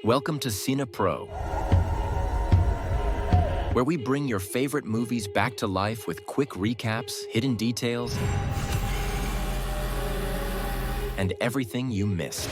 Welcome to Cine Pro, where we bring your favorite movies back to life with quick recaps, hidden details, and everything you missed.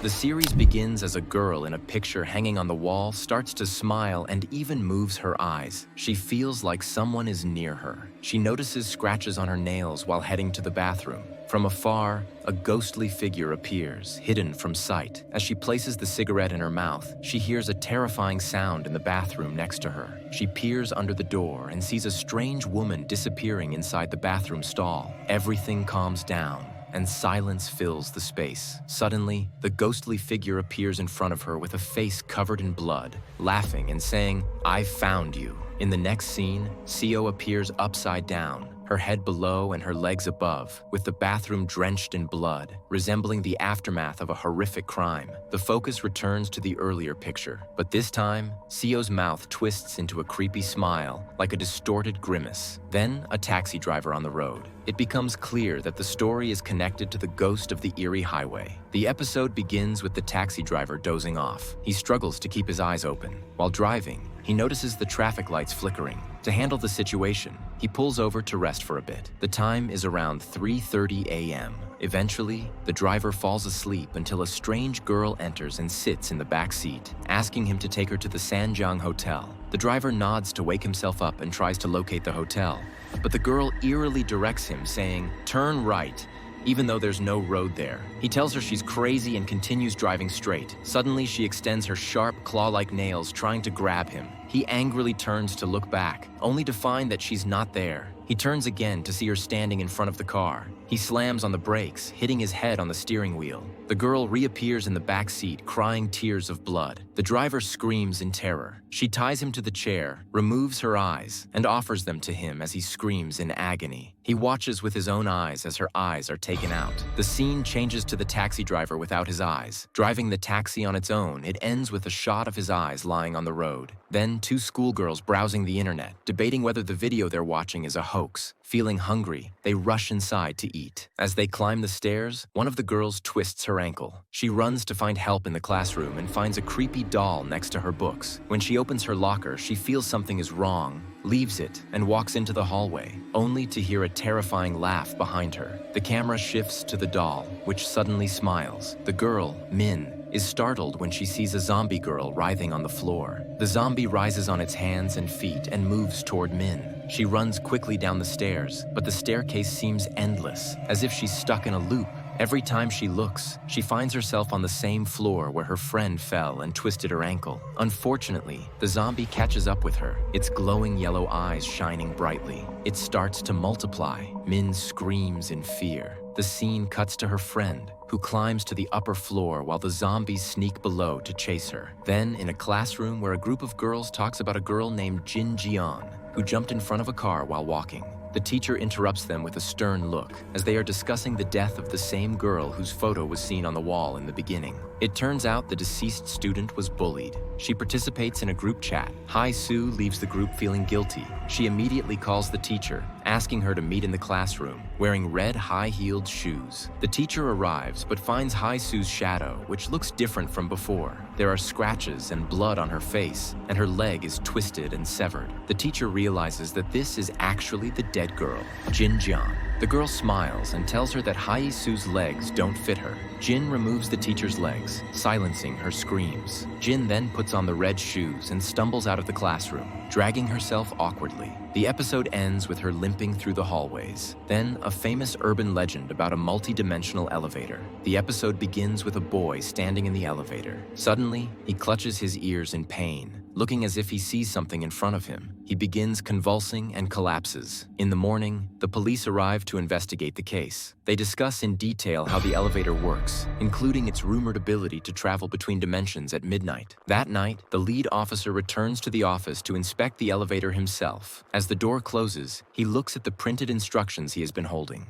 The series begins as a girl in a picture hanging on the wall starts to smile and even moves her eyes. She feels like someone is near her. She notices scratches on her nails while heading to the bathroom. From afar, a ghostly figure appears, hidden from sight. As she places the cigarette in her mouth, she hears a terrifying sound in the bathroom next to her. She peers under the door and sees a strange woman disappearing inside the bathroom stall. Everything calms down, and silence fills the space. Suddenly, the ghostly figure appears in front of her with a face covered in blood, laughing and saying, "I found you." In the next scene, Seo appears upside down, her head below and her legs above, with the bathroom drenched in blood, resembling the aftermath of a horrific crime. The focus returns to the earlier picture, but this time, Seo's mouth twists into a creepy smile, like a distorted grimace. Then, a taxi driver on the road. It becomes clear that the story is connected to the ghost of the Erie Highway. The episode begins with the taxi driver dozing off. He struggles to keep his eyes open. While driving, he notices the traffic lights flickering. To handle the situation, he pulls over to rest for a bit. The time is around 3:30 a.m. Eventually, the driver falls asleep until a strange girl enters and sits in the back seat, asking him to take her to the Sanjang Hotel. The driver nods to wake himself up and tries to locate the hotel, but the girl eerily directs him, saying, "Turn right," even though there's no road there. He tells her she's crazy and continues driving straight. Suddenly, she extends her sharp, claw-like nails, trying to grab him. He angrily turns to look back, only to find that she's not there. He turns again to see her standing in front of the car. He slams on the brakes, hitting his head on the steering wheel. The girl reappears in the back seat, crying tears of blood. The driver screams in terror. She ties him to the chair, removes her eyes, and offers them to him as he screams in agony. He watches with his own eyes as her eyes are taken out. The scene changes to the taxi driver without his eyes. Driving the taxi on its own, it ends with a shot of his eyes lying on the road. Then, two schoolgirls browsing the internet, debating whether the video they're watching is a hoax. Feeling hungry, they rush inside to eat. As they climb the stairs, one of the girls twists her ankle. She runs to find help in the classroom and finds a creepy doll next to her books. When she opens her locker, she feels something is wrong, leaves it, and walks into the hallway, only to hear a terrifying laugh behind her. The camera shifts to the doll, which suddenly smiles. The girl, Min, is startled when she sees a zombie girl writhing on the floor. The zombie rises on its hands and feet and moves toward Min. She runs quickly down the stairs, but the staircase seems endless, as if she's stuck in a loop. Every time she looks, she finds herself on the same floor where her friend fell and twisted her ankle. Unfortunately, the zombie catches up with her, its glowing yellow eyes shining brightly. It starts to multiply. Min screams in fear. The scene cuts to her friend, who climbs to the upper floor while the zombies sneak below to chase her. Then, in a classroom where a group of girls talks about a girl named Jin Jian, who jumped in front of a car while walking. The teacher interrupts them with a stern look as they are discussing the death of the same girl whose photo was seen on the wall in the beginning. It turns out the deceased student was bullied. She participates in a group chat. Hai-Soo leaves the group feeling guilty. She immediately calls the teacher, asking her to meet in the classroom, wearing red high-heeled shoes. The teacher arrives but finds Hai-Soo's shadow, which looks different from before. There are scratches and blood on her face, and her leg is twisted and severed. The teacher realizes that this is actually the dead girl, Jin Jian. The girl smiles and tells her that Hai-Soo's legs don't fit her. Jin removes the teacher's legs, silencing her screams. Jin then puts on the red shoes and stumbles out of the classroom, dragging herself awkwardly. The episode ends with her limping through the hallways. Then, a famous urban legend about a multi-dimensional elevator. The episode begins with a boy standing in the elevator. Suddenly, he clutches his ears in pain. Looking as if he sees something in front of him, he begins convulsing and collapses. In the morning, the police arrive to investigate the case. They discuss in detail how the elevator works, including its rumored ability to travel between dimensions at midnight. That night, the lead officer returns to the office to inspect the elevator himself. As the door closes, he looks at the printed instructions he has been holding.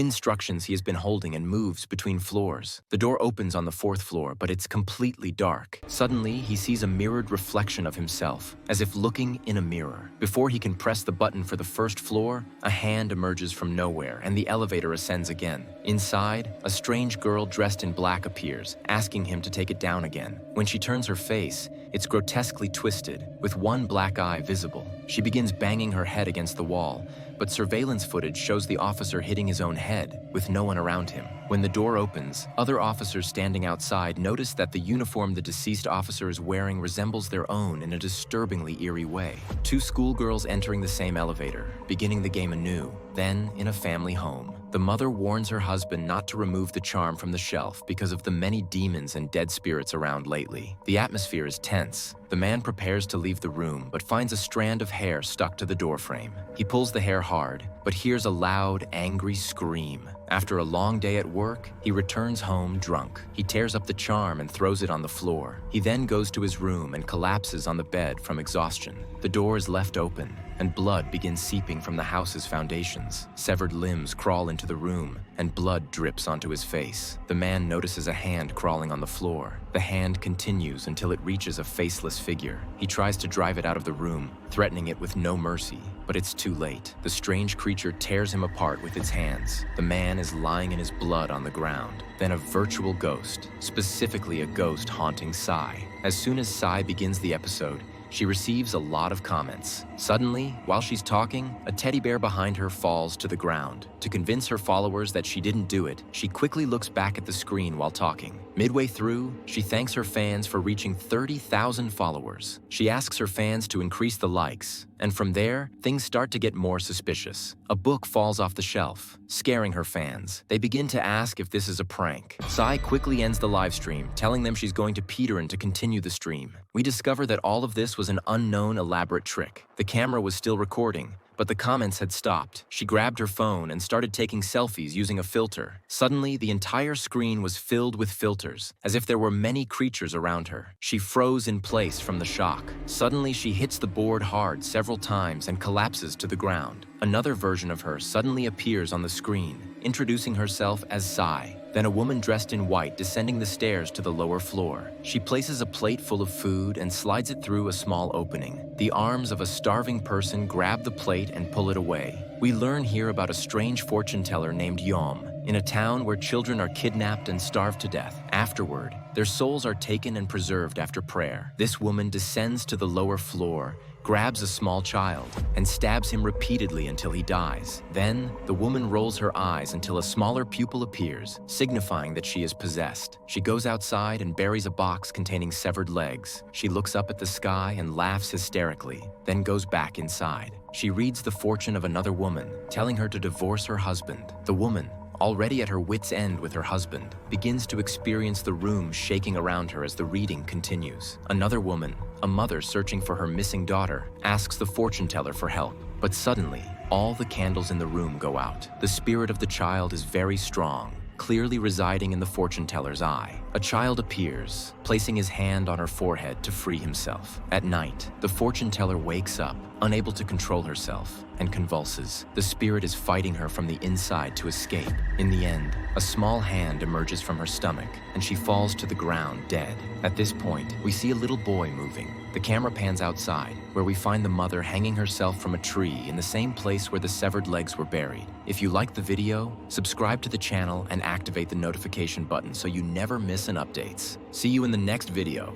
instructions he has been holding and moves between floors. The door opens on the 4th floor, but it's completely dark. Suddenly, he sees a mirrored reflection of himself, as if looking in a mirror. Before he can press the button for the 1st floor, a hand emerges from nowhere and the elevator ascends again. Inside, a strange girl dressed in black appears, asking him to take it down again. When she turns her face, it's grotesquely twisted, with one black eye visible. She begins banging her head against the wall, but surveillance footage shows the officer hitting his own head, with no one around him. When the door opens, other officers standing outside notice that the uniform the deceased officer is wearing resembles their own in a disturbingly eerie way. 2 schoolgirls entering the same elevator, beginning the game anew, then in a family home. The mother warns her husband not to remove the charm from the shelf because of the many demons and dead spirits around lately. The atmosphere is tense. The man prepares to leave the room, but finds a strand of hair stuck to the doorframe. He pulls the hair hard, but hears a loud, angry scream. After a long day at work, he returns home drunk. He tears up the charm and throws it on the floor. He then goes to his room and collapses on the bed from exhaustion. The door is left open, and blood begins seeping from the house's foundations. Severed limbs crawl into the room, and blood drips onto his face. The man notices a hand crawling on the floor. The hand continues until it reaches a faceless figure. He tries to drive it out of the room, threatening it with no mercy, but it's too late. The strange creature tears him apart with its hands. The man is lying in his blood on the ground. Then a virtual ghost, specifically a ghost haunting Sai. As soon as Sai begins the episode, she receives a lot of comments. Suddenly, while she's talking, a teddy bear behind her falls to the ground. To convince her followers that she didn't do it, she quickly looks back at the screen while talking. Midway through, she thanks her fans for reaching 30,000 followers. She asks her fans to increase the likes, and from there, things start to get more suspicious. A book falls off the shelf, scaring her fans. They begin to ask if this is a prank. Sai quickly ends the live stream, telling them she's going to Peterin to continue the stream. We discover that all of this was an unknown elaborate trick. The camera was still recording, but the comments had stopped. She grabbed her phone and started taking selfies using a filter. Suddenly, the entire screen was filled with filters, as if there were many creatures around her. She froze in place from the shock. Suddenly, she hits the board hard several times and collapses to the ground. Another version of her suddenly appears on the screen, introducing herself as Sai. Then a woman dressed in white descending the stairs to the lower floor. She places a plate full of food and slides it through a small opening. The arms of a starving person grab the plate and pull it away. We learn here about a strange fortune teller named Yom, in a town where children are kidnapped and starved to death. Afterward, their souls are taken and preserved after prayer. This woman descends to the lower floor, grabs a small child, and stabs him repeatedly until he dies. Then, the woman rolls her eyes until a smaller pupil appears, signifying that she is possessed. She goes outside and buries a box containing severed legs. She looks up at the sky and laughs hysterically, then goes back inside. She reads the fortune of another woman, telling her to divorce her husband. The woman, already at her wit's end with her husband, begins to experience the room shaking around her as the reading continues. Another woman, a mother searching for her missing daughter, asks the fortune teller for help. But suddenly, all the candles in the room go out. The spirit of the child is very strong, clearly residing in the fortune teller's eye. A child appears, placing his hand on her forehead to free himself. At night, the fortune teller wakes up, unable to control herself, and convulses. The spirit is fighting her from the inside to escape. In the end, a small hand emerges from her stomach, and she falls to the ground dead. At this point, we see a little boy moving. The camera pans outside, where we find the mother hanging herself from a tree in the same place where the severed legs were buried. If you liked the video, subscribe to the channel and activate the notification button so you never miss an updates. See you in the next video.